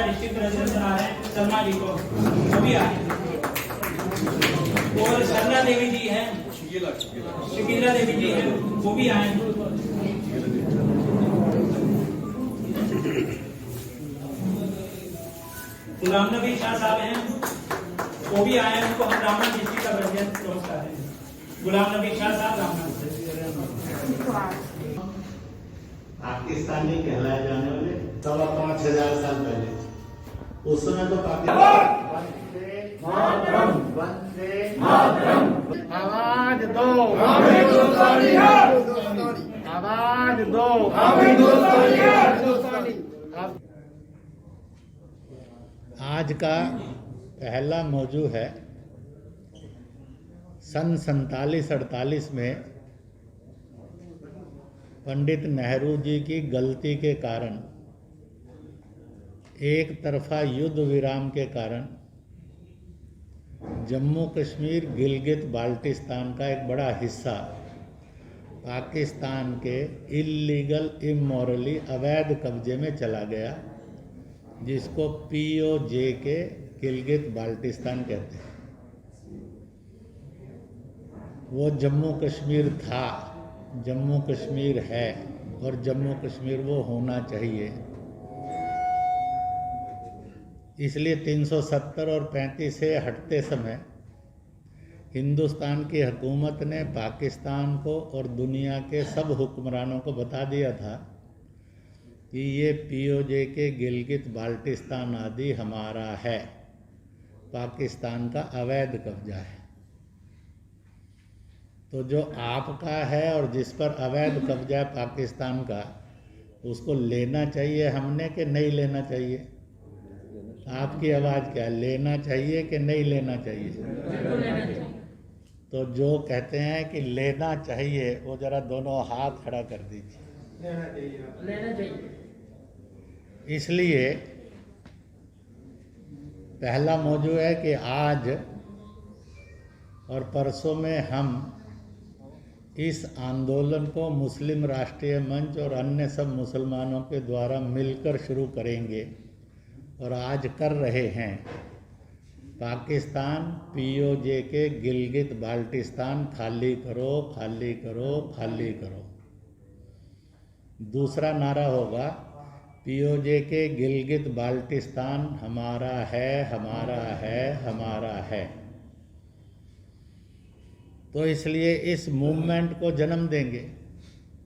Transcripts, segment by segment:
District president आ रहे हैं शर्मा जी को, वो भी आए। और सरला देवी जी हैं, शकीला देवी जी हैं, वो भी आए। गुलाम नबी शाह साहब हैं, वो भी आए। उनको हम रामनाथ डिस्ट्रिक्ट का प्रेसिडेंट नमस्कार है। गुलाम नबी शाह साहब रामनाथ से। पाकिस्तानी कहलाए जाने वाले 5,500 साल पहले, उस समय तो पाकिस्तान आवाज दो, आवाज दो। आज का पहला मौजू है सन 47-48 में पंडित नेहरू जी की गलती के कारण, एक तरफा युद्ध विराम के कारण जम्मू कश्मीर गिलगित बाल्टिस्तान का एक बड़ा हिस्सा पाकिस्तान के इल्लीगल इमोरली अवैध कब्जे में चला गया, जिसको POJ के गिलगित बाल्टिस्तान कहते हैं। वो जम्मू कश्मीर था, जम्मू कश्मीर है और जम्मू कश्मीर वो होना चाहिए। इसलिए 370 और 35 से हटते समय हिंदुस्तान की हुकूमत ने पाकिस्तान को और दुनिया के सब हुक्मरानों को बता दिया था कि ये POJ के गिलगित बाल्टिस्तान आदि हमारा है, पाकिस्तान का अवैध कब्जा है। तो जो आपका है और जिस पर अवैध कब्जा है पाकिस्तान का, उसको लेना चाहिए हमने कि नहीं लेना चाहिए? आपकी आवाज़ क्या है, लेना चाहिए कि नहीं लेना चाहिए? तो जो कहते हैं कि लेना चाहिए, वो जरा दोनों हाथ खड़ा कर दीजिए। लेना चाहिए। इसलिए पहला मौजू है कि आज और परसों में हम इस आंदोलन को मुस्लिम राष्ट्रीय मंच और अन्य सब मुसलमानों के द्वारा मिलकर शुरू करेंगे और आज कर रहे हैं। पाकिस्तान POJ के गिलगित बाल्टिस्तान खाली करो, खाली करो, खाली करो। दूसरा नारा होगा POJ के गिलगित बाल्टिस्तान हमारा है, हमारा है, हमारा है। तो इसलिए इस मूवमेंट को जन्म देंगे।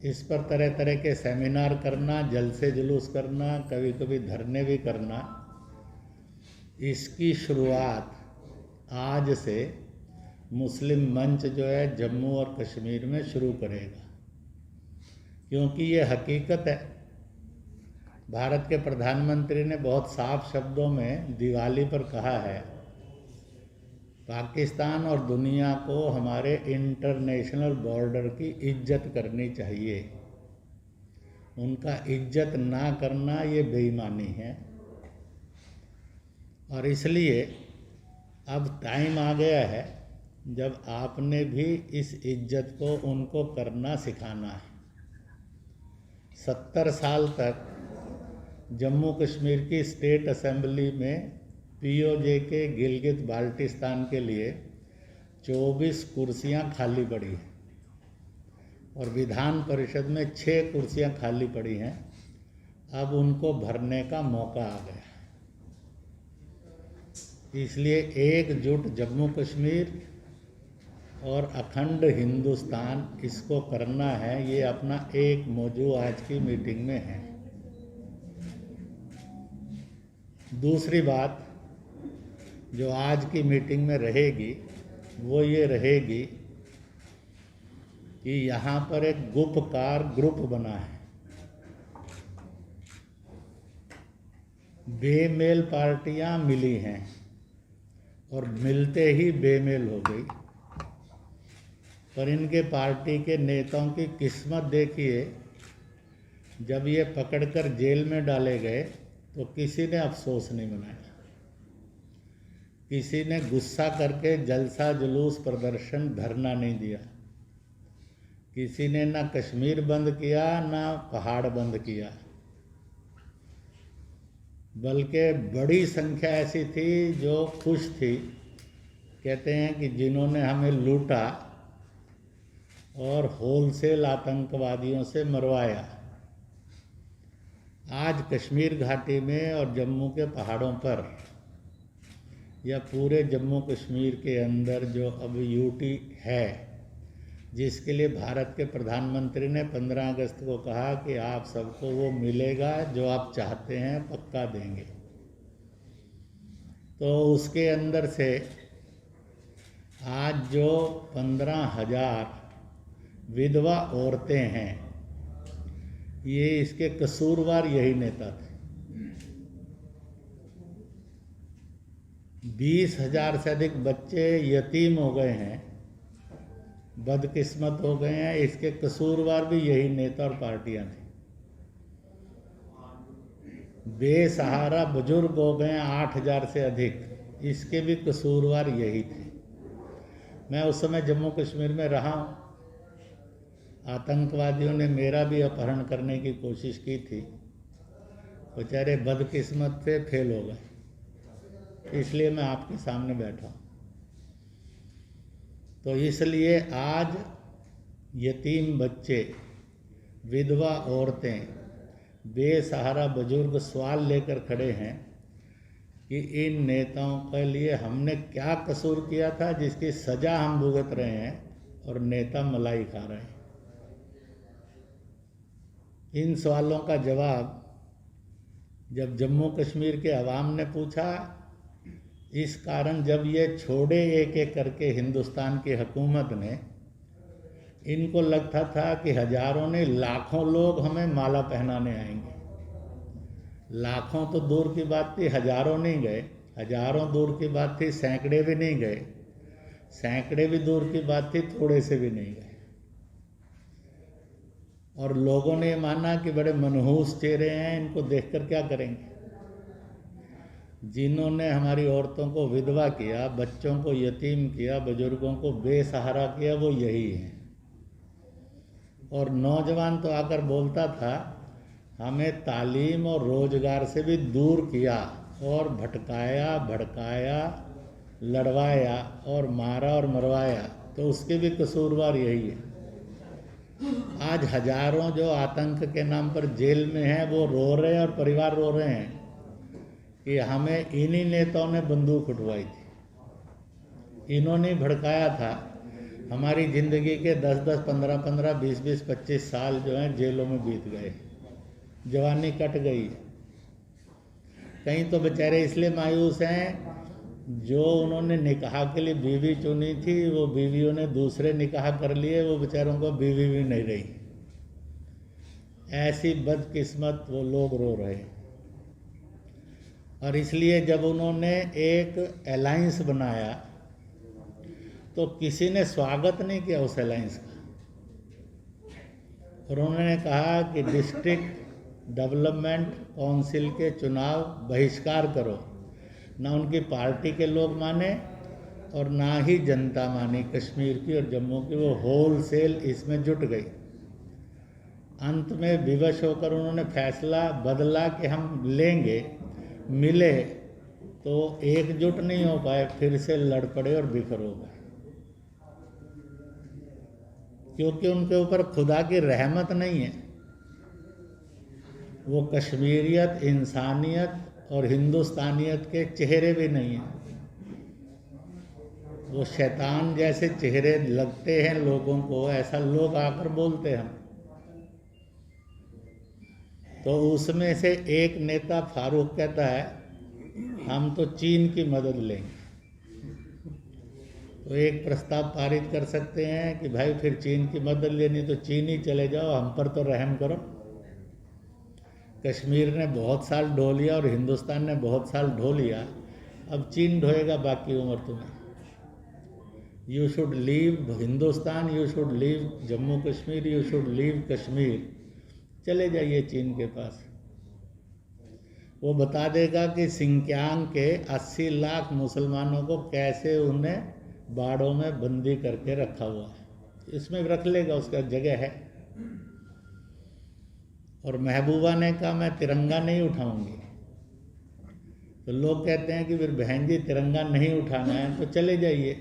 इस पर तरह तरह के सेमिनार करना, जलसे जुलूस करना, कभी कभी धरने भी करना। इसकी शुरुआत आज से मुस्लिम मंच जो है जम्मू और कश्मीर में शुरू करेगा, क्योंकि ये हकीकत है। भारत के प्रधानमंत्री ने बहुत साफ शब्दों में दिवाली पर कहा है, पाकिस्तान और दुनिया को हमारे इंटरनेशनल बॉर्डर की इज्जत करनी चाहिए। उनका इज्जत ना करना ये बेईमानी है। और इसलिए अब टाइम आ गया है जब आपने भी इस इज्जत को उनको करना सिखाना है। 70 साल तक जम्मू कश्मीर की स्टेट असेंबली में POJ के गिलगित बाल्टिस्तान के लिए 24 कुर्सियां खाली पड़ी हैं और विधान परिषद में 6 कुर्सियां खाली पड़ी हैं। अब उनको भरने का मौका आ गया। इसलिए एकजुट जम्मू कश्मीर और अखंड हिंदुस्तान, इसको करना है। ये अपना एक मौजू आज की मीटिंग में है। दूसरी बात जो आज की मीटिंग में रहेगी वो ये रहेगी कि यहाँ पर एक गुपकार ग्रुप बना है। बेमेल पार्टियाँ मिली हैं और मिलते ही बेमेल हो गई। पर इनके पार्टी के नेताओं की किस्मत देखिए, जब ये पकड़कर जेल में डाले गए तो किसी ने अफसोस नहीं मनाया, किसी ने गुस्सा करके जलसा जुलूस प्रदर्शन धरना नहीं दिया, किसी ने ना कश्मीर बंद किया ना पहाड़ बंद किया। बल्कि बड़ी संख्या ऐसी थी जो खुश थी। कहते हैं कि जिन्होंने हमें लूटा और होलसेल आतंकवादियों से मरवाया। आज कश्मीर घाटी में और जम्मू के पहाड़ों पर या पूरे जम्मू कश्मीर के अंदर जो अब यूटी है, जिसके लिए भारत के प्रधानमंत्री ने 15 अगस्त को कहा कि आप सबको वो मिलेगा जो आप चाहते हैं, पक्का देंगे। तो उसके अंदर से आज जो 15,000 विधवा औरतें हैं, ये इसके कसूरवार यही नेता थे। 20,000 से अधिक बच्चे यतीम हो गए हैं, बदकिस्मत हो गए हैं। इसके कसूरवार भी यही नेता और पार्टियां थी। बेसहारा बुजुर्ग हो गए हैं 8,000 से अधिक, इसके भी कसूरवार यही थे। मैं उस समय जम्मू कश्मीर में रहा हूँ। आतंकवादियों ने मेरा भी अपहरण करने की कोशिश की थी, बेचारे बदकिस्मत से फेल हो गए। इसलिए मैं आपके सामने बैठा हूँ। तो इसलिए आज यतीम बच्चे, विधवा औरतें, बेसहारा बुजुर्ग सवाल लेकर खड़े हैं कि इन नेताओं के लिए हमने क्या कसूर किया था जिसकी सजा हम भुगत रहे हैं और नेता मलाई खा रहे हैं। इन सवालों का जवाब जब जम्मू कश्मीर के अवाम ने पूछा, इस कारण जब ये छोड़े एक एक करके हिंदुस्तान की हुकूमत ने, इनको लगता था कि हजारों नहीं लाखों लोग हमें माला पहनाने आएंगे। लाखों तो दूर की बात थी, हजारों नहीं गए। हजारों दूर की बात थी, सैकड़े भी नहीं गए। सैकड़े भी दूर की बात थी, थोड़े से भी नहीं गए। और लोगों ने माना कि बड़े मनहूस चेहरे हैं, इनको देखकर क्या करेंगे। जिन्होंने हमारी औरतों को विधवा किया, बच्चों को यतीम किया, बुजुर्गों को बेसहारा किया, वो यही हैं। और नौजवान तो आकर बोलता था, हमें तालीम और रोजगार से भी दूर किया और भटकाया, भड़काया, लड़वाया और मारा और मरवाया, तो उसके भी कसूरवार यही है। आज हजारों जो आतंक के नाम पर जेल में हैं, वो रो रहे हैं और परिवार रो रहे हैं कि हमें इन्हीं नेताओं ने बंदूक उठवाई थी, इन्होंने भड़काया था। हमारी ज़िंदगी के 10-10, 15-15, 20-20, 25 साल जो हैं जेलों में बीत गए, जवानी कट गई। कहीं तो बेचारे इसलिए मायूस हैं, जो उन्होंने निकाह के लिए बीवी चुनी थी, वो बीवियों ने दूसरे निकाह कर लिए, वो बेचारों को बीवी भी नहीं रही। ऐसी बदकिस्मत वो लोग रो रहे हैं। और इसलिए जब उन्होंने एक अलायंस बनाया तो किसी ने स्वागत नहीं किया उस अलायंस का। और उन्होंने कहा कि डिस्ट्रिक्ट डेवलपमेंट काउंसिल के चुनाव बहिष्कार करो। ना उनकी पार्टी के लोग माने और ना ही जनता मानी कश्मीर की और जम्मू की। वो होलसेल इसमें जुट गई। अंत में विवश होकर उन्होंने फैसला बदला कि हम लेंगे। मिले तो एकजुट नहीं हो पाए, फिर से लड़ पड़े और बिखर हो गए, क्योंकि उनके ऊपर खुदा की रहमत नहीं है। वो कश्मीरियत, इंसानियत और हिंदुस्तानियत के चेहरे भी नहीं हैं। वो शैतान जैसे चेहरे लगते हैं लोगों को, ऐसा लोग आकर बोलते हैं। तो उसमें से एक नेता फारूक कहता है, हम तो चीन की मदद लेंगे। तो एक प्रस्ताव पारित कर सकते हैं कि भाई फिर चीन की मदद लेनी तो चीन ही चले जाओ, हम पर तो रहम करो। कश्मीर ने बहुत साल ढो लिया और हिंदुस्तान ने बहुत साल ढो लिया, अब चीन ढोएगा बाकी उम्र तुम्हें। You should leave Hindustan, you should leave Jammu Kashmir, you should leave Kashmir. चले जाइए चीन के पास। वो बता देगा कि सिंकियांग के 80 लाख मुसलमानों को कैसे उन्हें बाड़ों में बंदी करके रखा हुआ है। इसमें रख लेगा, उसका जगह है। और महबूबा ने कहा मैं तिरंगा नहीं उठाऊंगी, तो लोग कहते हैं कि फिर बहन जी तिरंगा नहीं उठाना है तो चले जाइए।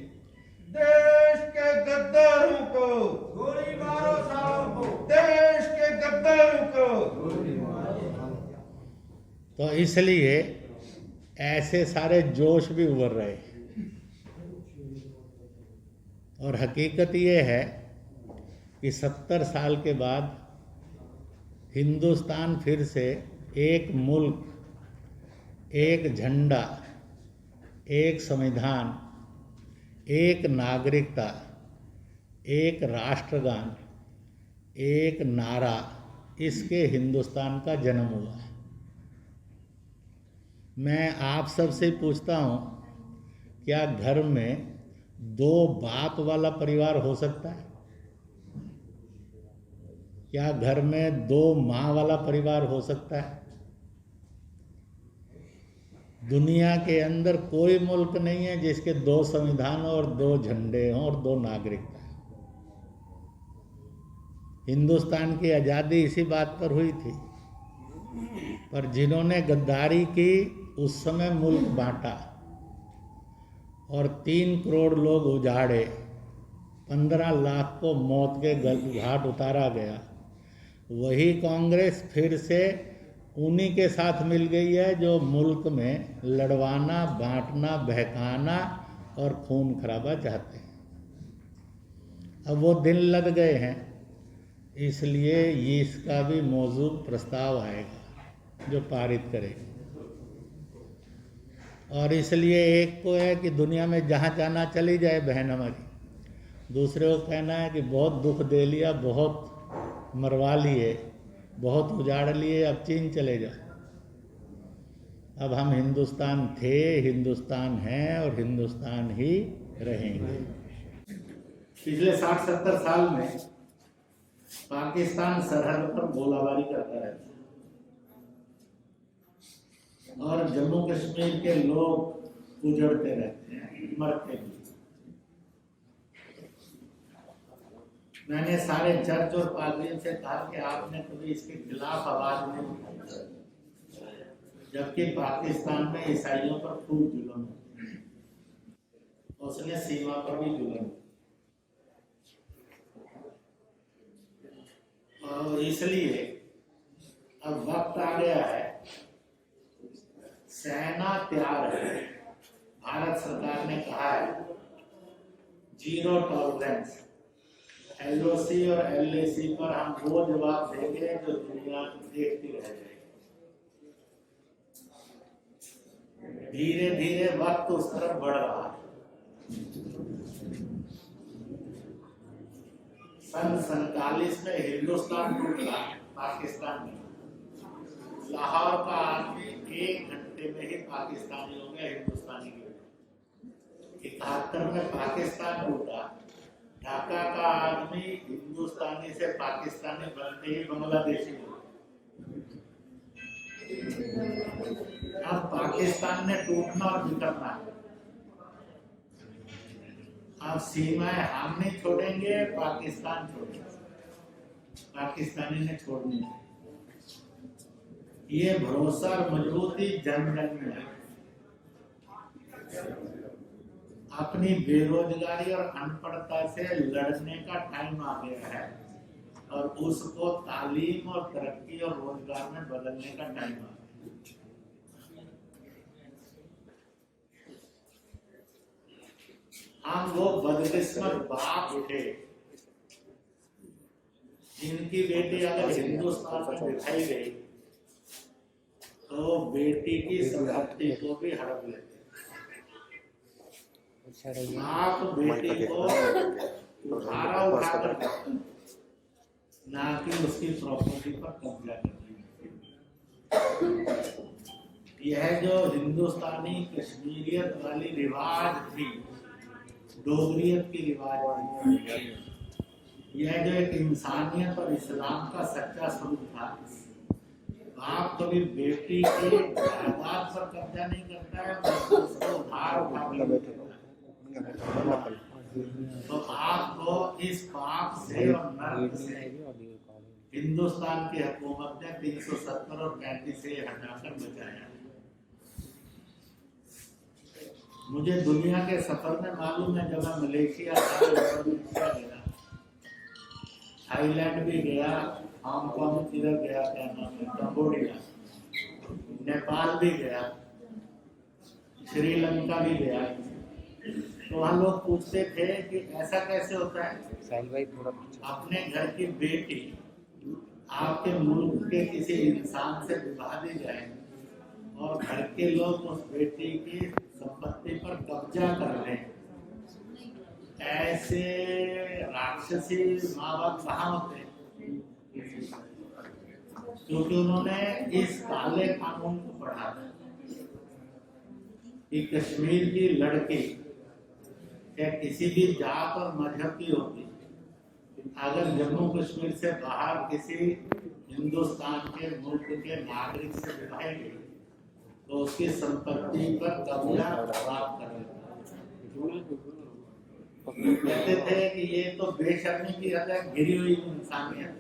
देश के गद्दारों को गोली मारो सालों को। देश के गद्दारों को तो इसलिए ऐसे सारे जोश भी उभर रहे। और हकीकत ये है कि 70 साल के बाद हिंदुस्तान फिर से एक मुल्क, एक झंडा, एक संविधान, एक नागरिकता, एक राष्ट्रगान, एक नारा, इसके हिंदुस्तान का जन्म हुआ है। मैं आप सबसे पूछता हूँ, क्या घर में 2 बाप वाला परिवार हो सकता है? क्या घर में 2 माँ वाला परिवार हो सकता है? दुनिया के अंदर कोई मुल्क नहीं है जिसके 2 संविधान और 2 झंडे हों और 2 नागरिकता। हिंदुस्तान की आज़ादी इसी बात पर हुई थी। पर जिन्होंने गद्दारी की उस समय मुल्क बांटा और 3 करोड़ लोग उजाड़े, 15 लाख को मौत के घाट उतारा गया, वही कांग्रेस फिर से उन्हीं के साथ मिल गई है जो मुल्क में लड़वाना, बांटना, बहकाना और खून खराबा चाहते हैं। अब वो दिन लग गए हैं, इसलिए इसका भी मौजू प्रस्ताव आएगा जो पारित करेगा। और इसलिए एक को है कि दुनिया में जहाँ जाना चली जाए बहन हमारी, दूसरे को कहना है कि बहुत दुख दे लिया, बहुत मरवा लिए, बहुत उजाड़ लिए, अब चीन चले जाओ। अब हम हिंदुस्तान थे, हिंदुस्तान हैं और हिंदुस्तान ही रहेंगे। पिछले 60-70 साल में पाकिस्तान सरहद पर गोलाबारी करता रहता और जम्मू कश्मीर के लोग उजड़ते रहते हैं, मरते भी। मैंने सारे चर्च और पादरियों से कहा कि आपने कभी इसके खिलाफ आवाज नहीं उठाई, जबकि पाकिस्तान में ईसाइयों पर खूब जुल्म होते हैं, उसने सीमा पर भी जुल्म। और इसलिए अब वक्त आ गया है, सेना तैयार है। भारत सरकार ने कहा है 0 टॉलरेंस, LOC और LAC पर हम वो जवाब देंगे जो दुनिया देखती रह जाएगी। धीरे धीरे वक्त उस तरफ बढ़ रहा है। सन 47 में हिंदुस्तान टूटा पाकिस्तान में। लाहौर का आदमी 1 घंटे में ही पाकिस्तानी हो गया, हिंदुस्तानी हो गया। 71 में पाकिस्तान टूटा, ढाका का आदमी हिंदुस्तानी से पाकिस्तानी बनते ही बांग्लादेशी हो गया। अब पाकिस्तान ने टूटना और बिखरना है। अब सीमाएं हम नहीं छोड़ेंगे, पाकिस्तान छोड़ेगा। पाकिस्तानी ने छोड़नी है। ये भरोसा और मजबूती जन जन में है। अपनी बेरोजगारी और अनपढ़ता से लड़ने का टाइम आ गया है और उसको तालीम और तरक्की और रोजगार में बदलने का टाइम आ गया। हम वो बदकिस्मत बाप थे जिनकी बेटी अगर हिंदुस्तान में दिखाई गई तो बेटी की संपत्ति को भी हड़प लेते। आप बेटी को उठाकर ना कि उसकी प्रॉपर्टी पर कब्जा करती। यह जो हिंदुस्तानी कश्मीरियत वाली रिवाज थी, डोगरियत की रिवाज थी, यह जो एक इंसानियत और इस्लाम का सच्चा स्वरूप था। बाप कभी बेटी के जायदाद पर कब्जा नहीं करता है, उसको उधार उठा। तो आपको इस पाप से और नर्क से हिंदुस्तान की हुकूमत ने 370 और 35 से हटाकर बचाया। मुझे दुनिया के सफर में मालूम है, जब मैं मलेशिया था, इंडोनेशिया गया, थाईलैंड भी गया, हांगकांग इधर गया, क्या नाम है, कंबोडिया, नेपाल भी गया, श्रीलंका भी गया। तो वहाँ लोग पूछते थे कि ऐसा कैसे होता है अपने घर की बेटी आपके मुल्क के किसी इंसान से विवाह दी जाए और घर के लोग उस बेटी की संपत्ति पर कब्जा कर लें। ऐसे राक्षसी माँ बाप कहाँ होते हैं? क्योंकि उन्होंने इस काले कानून को पढ़ा था कि कश्मीर की लड़की या किसी भी जात और मजहब की होती, अगर जम्मू कश्मीर से बाहर किसी हिंदुस्तान के मुल्क के नागरिक से विवाहेगी तो उसकी संपत्ति पर कब्जा प्राप्त कर लेता। कहते थे कि ये तो बेशर्मी की हद है, गिरी हुई इंसानियत।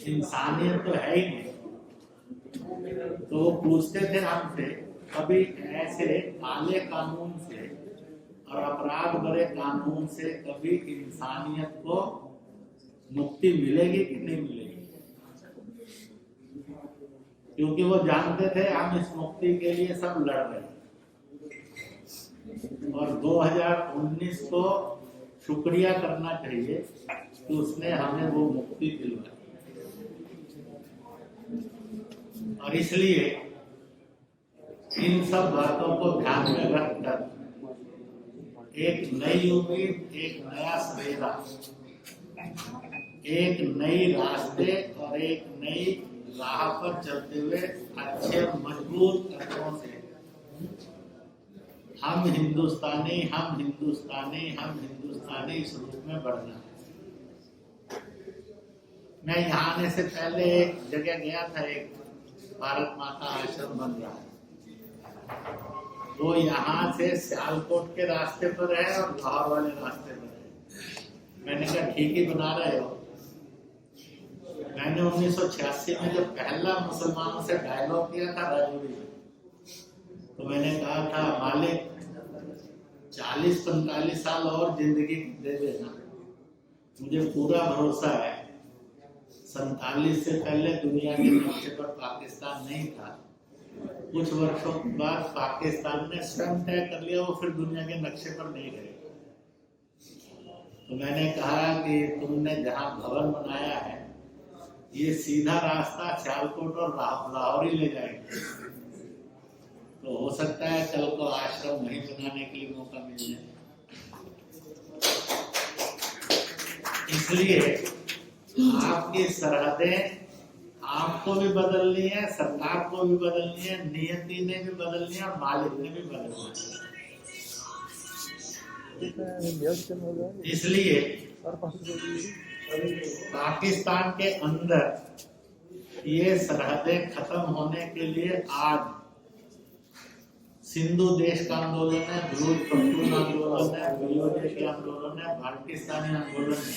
इंसानियत तो है ही नहीं। तो पूछते थे हमसे, कभी ऐसे काले कानून से और अपराध भरे कानून से कभी इंसानियत को मुक्ति मिलेगी कि नहीं मिलेगी? क्योंकि वो जानते थे हम इस मुक्ति के लिए सब लड़ रहे हैं। और 2019 को शुक्रिया करना चाहिए कि उसने हमें वो मुक्ति दिलवाई। और इसलिए इन सब बातों को ध्यान में रखकर एक नई उम्मीद, एक नया सवेरा, एक नई रास्ते और एक नई राह पर चलते हुए अच्छे मजबूत कदमों से हम हिंदुस्तानी, हम हिंदुस्तानी, हम हिंदुस्तानी इस रूप में बढ़ना। मैं यहाँ आने से पहले एक जगह गया था, एक भारत माता आश्रम बन रहा है, वो यहाँ से सियालकोट के रास्ते पर है और लाहौर वाले रास्ते पर है। मैंने कहा ठीक ही बना रहे हो। मैंने 1986 में जब पहला मुसलमानों से डायलॉग किया था राजौरी में, तो मैंने कहा था मालिक 40-45 साल और जिंदगी दे देना, मुझे पूरा भरोसा है 47 से पहले दुनिया के नक्शे पर पाकिस्तान नहीं था। कुछ वर्षों बाद पाकिस्तान ने स्वयं तय कर लिया, वो फिर दुनिया के नक्शे पर नहीं रहे। तो मैंने कहा कि तुमने जहाँ भवन बनाया है ये सीधा रास्ता सियालकोट और लाहौर ही ले जाएगा। तो हो सकता है कल को आश्रम वहीं बनाने के लिए मौका मिल जाए। इसलिए आपकी सरहदें आपको भी बदलनी है, सरकार को भी बदलनी है, नियति ने भी बदलनी है और मालिक ने भी बदलनी है। इसलिए पाकिस्तान के अंदर ये सरहदें खत्म होने के लिए आज सिंधु देश का आंदोलन है, बलूच पख्तून आंदोलन है, बिलोचे के आंदोलन है, पाकिस्तानी आंदोलन है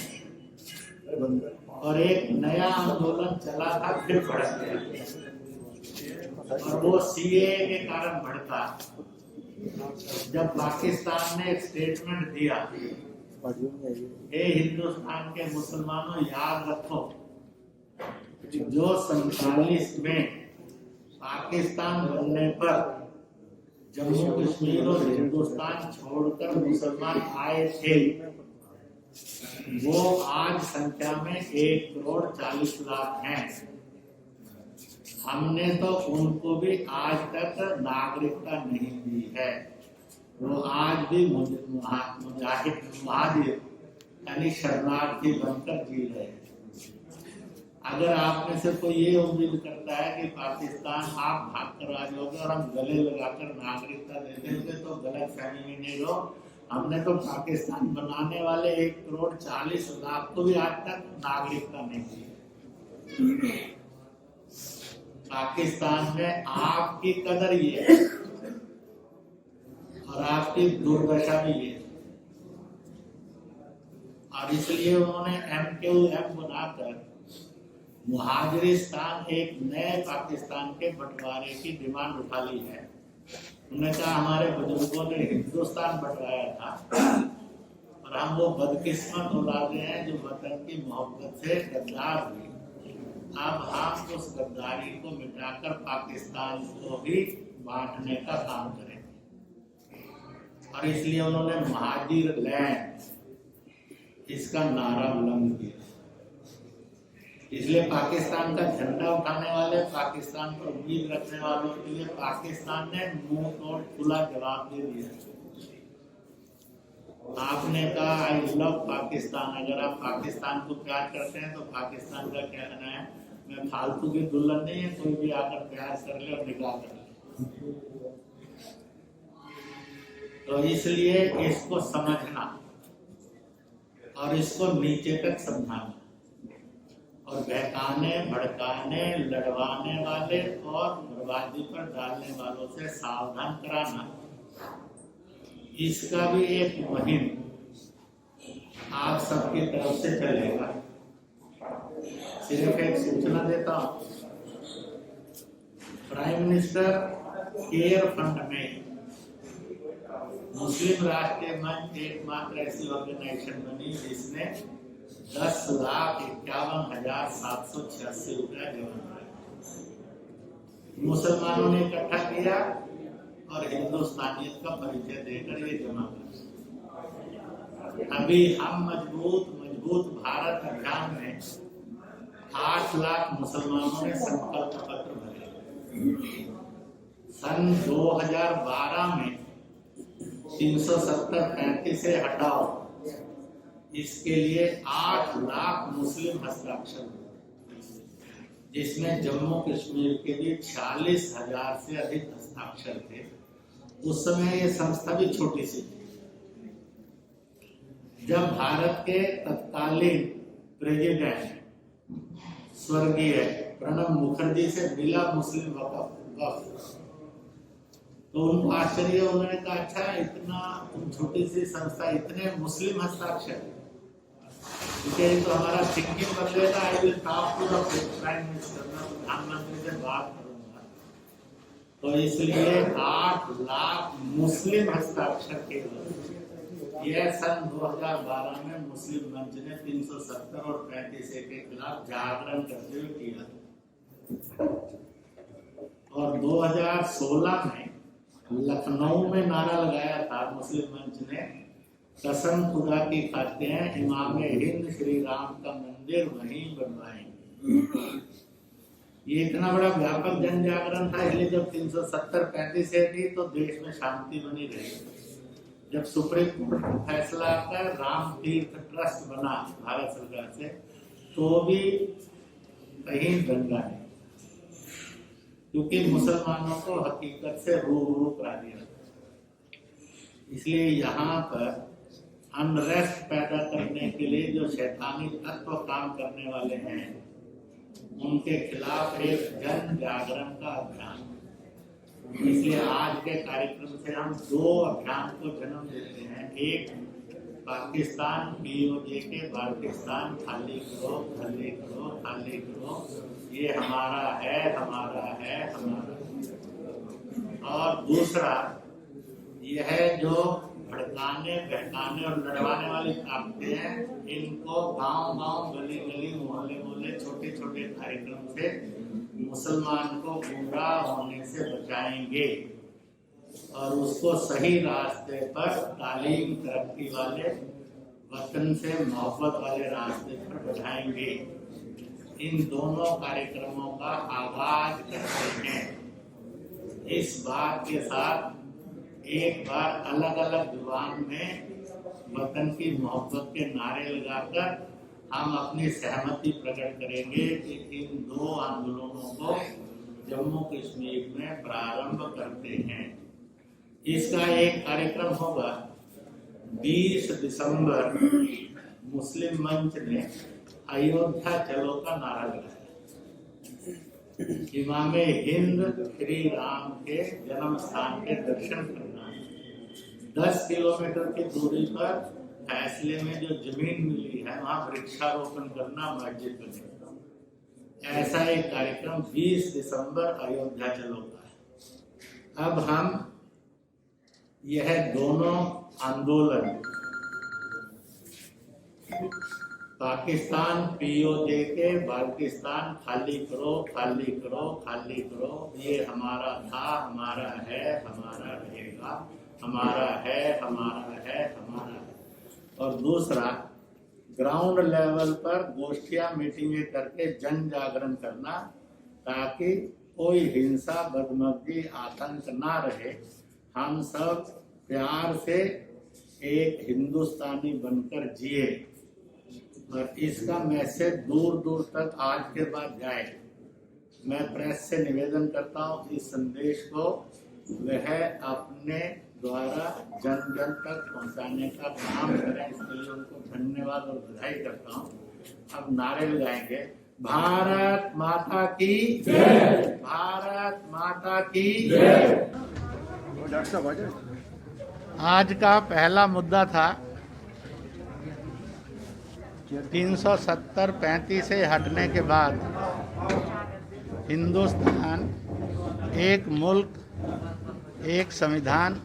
और एक नया आंदोलन चला था, फिर भड़क गया। और वो सीएए के कारण भड़का। जब पाकिस्तान ने एक स्टेटमेंट दिया, हे हिंदुस्तान के मुसलमानों याद रखो, जो 47 में पाकिस्तान बनने पर जम्मू कश्मीर और हिंदुस्तान छोड़कर मुसलमान आए थे, वो आज संख्या में 1,40,00,000 हैं। हमने तो उनको भी आज तक नागरिकता नहीं दी है। वो आज भी मुहाजिर यानी शरणार्थी बनकर जी रहे हैं। अगर आप में से कोई ये उम्मीद करता है कि पाकिस्तान आप भाग कर आ जाओगे और हम गले लगाकर नागरिकता दे देंगे, तो गलत फहमी में नहीं रहो। हमने तो पाकिस्तान बनाने वाले 1,40,00,000 को भी आज तक नागरिकता नहीं दी। पाकिस्तान में आपकी कदर ये है और आपकी दुर्दशा भी ये, और इसलिए उन्होंने MQM बनाकर मुहाजिरिस्तान एक नए पाकिस्तान के बंटवारे की डिमांड उठा ली है। उन्होंने कहा हमारे बुजुर्गों ने हिंदुस्तान बंटवाया था और हम वो बदकिस्मत औलादे हैं जो वतन की मोहब्बत से गद्दार हुए। अब हम उस गद्दारी को मिटाकर पाकिस्तान को ही बांटने का काम करेंगे। और इसलिए उन्होंने महाजिर लैंड इसका नारा बुलंद किया। इसलिए पाकिस्तान का झंडा उठाने वाले, पाकिस्तान पर उम्मीद रखने वालों के लिए पाकिस्तान ने मुंह तोड़ खुला जवाब दे दिया। आपने कहा आई लव पाकिस्तान, अगर आप पाकिस्तान को प्यार करते हैं तो पाकिस्तान का कहना है मैं फालतू की दुल्हन नहीं है, कोई भी आकर प्यार कर ले और निकाह कर ले। तो इसलिए इसको समझना और इसको नीचे तक समझाना और बहकाने, भड़काने, लड़वाने वाले और बर्बादी पर डालने वालों से सावधान कराना, इसका भी एक मुहिम आप सबकी तरफ से चलेगा। सिर्फ एक सूचना देता हूं, प्राइम मिनिस्टर केयर फंड में मुस्लिम राष्ट्रीय मंच एकमात्र ऐसी ऑर्गेनाइजेशन बनी जिसने 10,51,786 रुपया जमा किया। मुसलमानों ने इकट्ठा किया और हिंदुस्तानियत का परिचय देकर ये जमा किया। अभी हम मजबूत भारत अभियान में 8 लाख मुसलमानों ने संकल्प पत्र भरे। सन 2012 में 370-35 से हटाओ, इसके लिए 8 लाख मुस्लिम हस्ताक्षर हुए, जिसमें जम्मू कश्मीर के भी 46,000 से अधिक हस्ताक्षर थे। उस समय ये संस्था भी छोटी सी थी। जब भारत के तत्कालीन प्रेसिडेंट स्वर्गीय प्रणब मुखर्जी से मिला मुस्लिम वक्फ, तो उनको आश्चर्य, उन्होंने कहा अच्छा इतना छोटी सी संस्था, इतने मुस्लिम हस्ताक्षर, क्योंकि तो हमारा थिंकिंग बदलेगा। I will talk to the prime minister, मैं प्रधानमंत्री से बात करूंगा। तो इसलिए 8 लाख मुस्लिम हस्ताक्षर के यह सन 2012 में मुस्लिम मंच ने 370 और 35 के खिलाफ जागरण करते हुए किया। और 2016 में लखनऊ में नारा लगाया था मुस्लिम मंच ने, कसम खुदा की खाते हैं इमाम हिंद श्री राम का मंदिर वहीं बनवाएंगे। ये इतना बड़ा व्यापक जन जागरण था। इसलिए जब 370-35 से थी तो देश में शांति बनी रही। जब सुप्रीम कोर्ट का फैसला कर राम तीर्थ ट्रस्ट बना भारत सरकार से, तो भी कहीं दंगा नहीं, क्योंकि मुसलमानों को हकीकत से रूबरू करा दिया। इसलिए यहाँ पर अनरेस्ट पैदा करने के लिए जो शैतानी तत्व काम करने वाले हैं, उनके खिलाफ एक जन जागरण का अभियान। इसलिए आज के कार्यक्रम से हम 2 अभियान को जन्म देते हैं। एक, पाकिस्तान पीओजे के पाकिस्तान खाली करो, खाली करो, खाली करो, ये हमारा है, हमारा है, हमारा। और दूसरा यह जो भड़काने, बहकाने और लड़वाने वाली ताकतें हैं, इनको गांव-गांव, गली-गली, मोहल्ले-मोहल्ले, छोटे-छोटे कार्यक्रम से मुसलमान को गुमराह होने से बचाएंगे और उसको सही रास्ते पर, तालीम तरक्की वाले, वतन से मोहब्बत वाले रास्ते पर बढ़ाएंगे। इन दोनों कार्यक्रमों का आगाज करते हैं। इस बात के साथ एक बार अलग अलग जुबान में वतन की मोहब्बत के नारे लगाकर हम अपनी सहमति प्रकट करेंगे कि इन 2 आंदोलनों को जम्मू कश्मीर में प्रारंभ करते हैं। इसका एक कार्यक्रम होगा 20 दिसंबर। मुस्लिम मंच ने अयोध्या चलो का नारा लगाया। इमाम हिंद श्री राम के जन्म स्थान के दर्शन करना, 10 किलोमीटर की दूरी पर फैसले में जो जमीन मिली है वहां वृक्षारोपण करना, मस्जिद बनेगा। ऐसा एक कार्यक्रम 20 दिसंबर अयोध्या चलो का है। अब हम यह दोनों आंदोलन पाकिस्तान पीओजे के बाल्टिस्तान खाली करो खाली करो खाली करो, ये हमारा था, हमारा है, हमारा रहेगा, हमारा है, हमारा है, हमारा है। और दूसरा, ग्राउंड लेवल पर गोष्ठियां मीटिंगें करके जन जागरण करना, ताकि कोई हिंसा बदमजी आतंक ना रहे, हम सब प्यार से एक हिंदुस्तानी बनकर जिए और इसका मैसेज दूर दूर तक आज के बाद जाए। मैं प्रेस से निवेदन करता हूँ इस संदेश को वह अपने द्वारा जन जन तक पहुँचाने का काम करें, इसके लिए उनको धन्यवाद और बधाई करता हूँ। अब नारे लगाएंगे, भारत माता की जय, भारत माता की जय। आज का पहला मुद्दा था 370-35 से हटने के बाद हिंदुस्तान एक मुल्क, एक संविधान,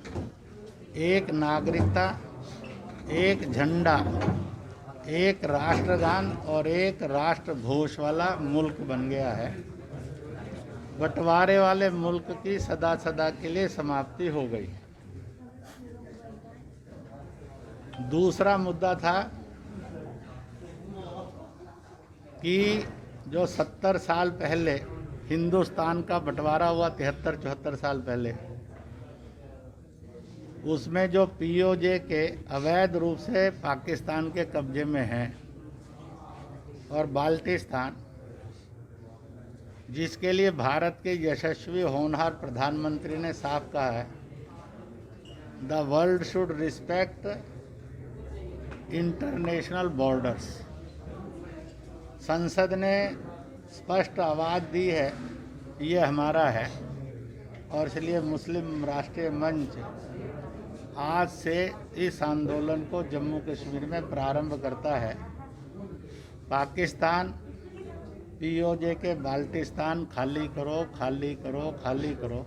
एक नागरिकता, एक झंडा, एक राष्ट्रगान और एक राष्ट्र घोष वाला मुल्क बन गया है। बंटवारे वाले मुल्क की सदा सदा के लिए समाप्ति हो गई। दूसरा मुद्दा था कि जो 70 साल पहले हिंदुस्तान का बंटवारा हुआ, 73-74 साल पहले, उसमें जो पीओजे के अवैध रूप से पाकिस्तान के कब्जे में हैं और बाल्टिस्तान, जिसके लिए भारत के यशस्वी होनहार प्रधानमंत्री ने साफ कहा है, the world should respect international borders. संसद ने स्पष्ट आवाज़ दी है ये हमारा है और इसलिए मुस्लिम राष्ट्रीय मंच आज से इस आंदोलन को जम्मू कश्मीर में प्रारंभ करता है। पाकिस्तान पीओजे के बाल्टिस्तान खाली करो खाली करो खाली करो,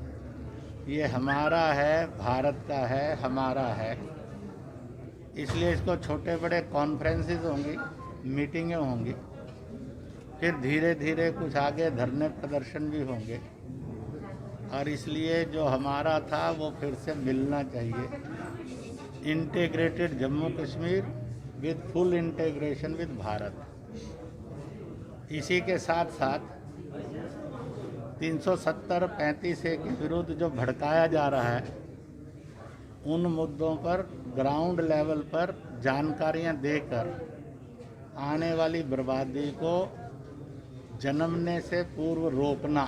ये हमारा है, भारत का है, हमारा है। इसलिए इसको छोटे बड़े कॉन्फ्रेंसेस होंगी, मीटिंगें होंगी, फिर धीरे धीरे कुछ आगे धरने प्रदर्शन भी होंगे और इसलिए जो हमारा था वो फिर से मिलना चाहिए। Integrated Jammu Kashmir with full integration with Bharat. इसी के साथ साथ 370-35 के विरुद्ध जो भड़काया जा रहा है, उन मुद्दों पर ग्राउंड लेवल पर जानकारियां देकर आने वाली बर्बादी को जन्मने से पूर्व रोकना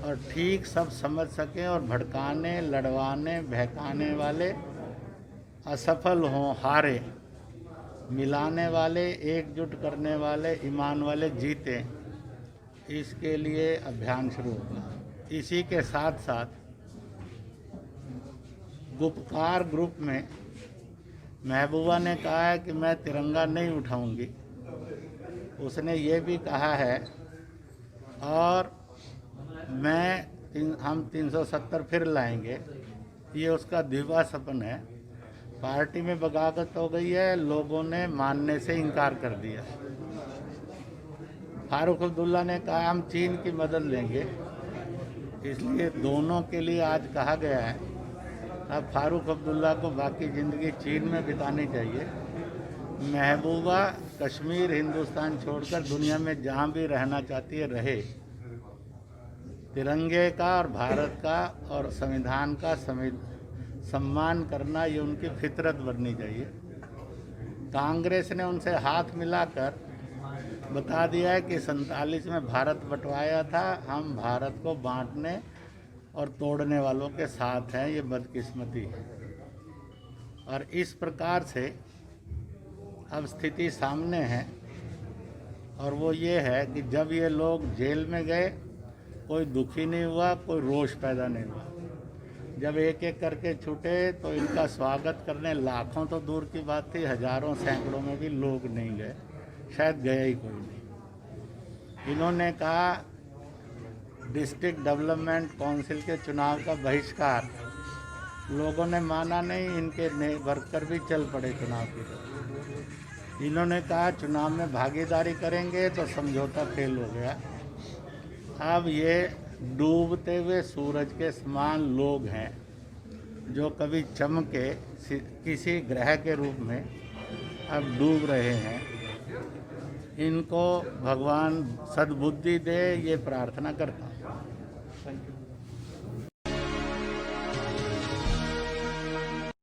और ठीक सब समझ सकें और भड़काने, लड़वाने, बहकाने वाले असफल हों, हारे, मिलाने वाले, एकजुट करने वाले, ईमान वाले जीते, इसके लिए अभियान शुरू होगा। इसी के साथ साथ गुपकार ग्रुप में महबूबा ने कहा है कि मैं तिरंगा नहीं उठाऊंगी। उसने ये भी कहा है और हम 370 फिर लाएंगे, ये उसका दिवा सपन है। पार्टी में बगावत हो गई है, लोगों ने मानने से इनकार कर दिया। फारूक अब्दुल्ला ने कहा हम चीन की मदद लेंगे, इसलिए दोनों के लिए आज कहा गया है अब फारूक अब्दुल्ला को बाकी ज़िंदगी चीन में बितानी चाहिए। महबूबा कश्मीर, हिंदुस्तान छोड़कर दुनिया में जहाँ भी रहना चाहती है रहे। तिरंगे का और भारत का और संविधान का सम्मान करना ये उनकी फितरत बननी चाहिए। कांग्रेस ने उनसे हाथ मिलाकर बता दिया है कि 47 में भारत बंटवाया था, हम भारत को बांटने और तोड़ने वालों के साथ हैं, ये बदकिस्मती है। और इस प्रकार से अब स्थिति सामने है और वो ये है कि जब ये लोग जेल में गए कोई दुखी नहीं हुआ, कोई रोष पैदा नहीं हुआ। जब एक एक करके छूटे तो इनका स्वागत करने लाखों तो दूर की बात थी, हजारों सैकड़ों में भी लोग नहीं गए, शायद गया ही कोई नहीं। इन्होंने कहा डिस्ट्रिक्ट डेवलपमेंट काउंसिल के चुनाव का बहिष्कार लोगों ने माना नहीं, इनके वर्कर भी चल पड़े चुनाव की तरफ। इन्होंने कहा चुनाव में भागीदारी करेंगे तो समझौता फेल हो गया। अब ये डूबते हुए सूरज के समान लोग हैं जो कभी चमके किसी ग्रह के रूप में अब डूब रहे हैं। इनको भगवान सद्बुद्धि दे, ये प्रार्थना करता हूँ।